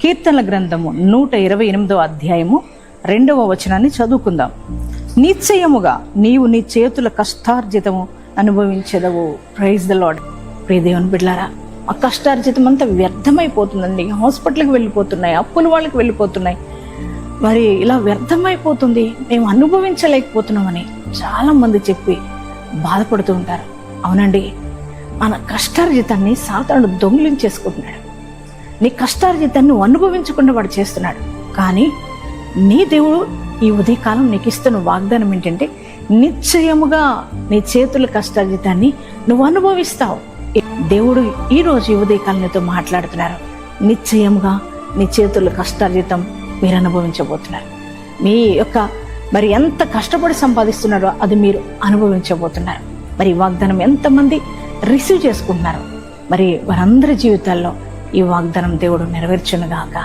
కీర్తనల గ్రంథము 128వ అధ్యాయము 2వ వచనాన్ని చదువుకుందాం. నిశ్చయముగా నీవు నీ చేతుల కష్టార్జితము అనుభవించదవు. Praise the lord. ప్రియ దేవుని బిడ్డలారా, ఆ కష్టార్జితం అంతా వ్యర్థమైపోతుందండి. హాస్పిటల్కి వెళ్ళిపోతున్నాయి, అప్పుల వాళ్ళకి వెళ్ళిపోతున్నాయి. మరి ఇలా వ్యర్థమైపోతుంది, మేము అనుభవించలేకపోతున్నామని చాలా మంది చెప్పి బాధపడుతూ ఉంటారు. అవునండి, మన కష్టార్జితాన్ని సాతానుడు దొంగిలించేసుకుంటున్నాడు. నీ కష్టార్జితాన్ని నువ్వు అనుభవించకుండా వాడు చేస్తున్నాడు. కానీ నీ దేవుడు ఈ ఉదయకాలం నీకు ఇస్తున్న వాగ్దానం ఏంటంటే, నిశ్చయముగా నీ చేతుల కష్టార్జితాన్ని నువ్వు అనుభవిస్తావు. దేవుడు ఈరోజు ఈ ఉదయకాలం నీతో మాట్లాడుతున్నారు. నిశ్చయముగా నీ చేతుల కష్టార్జితం మీరు అనుభవించబోతున్నారు. మీ యొక్క మరి ఎంత కష్టపడి సంపాదిస్తున్నారో అది మీరు అనుభవించబోతున్నారు. మరి ఈ వాగ్దానం ఎంతమంది రిసీవ్ చేసుకుంటున్నారు, మరి వారందరి జీవితాల్లో ఈ వాగ్దానం దేవుడు నెరవేర్చునుగాక.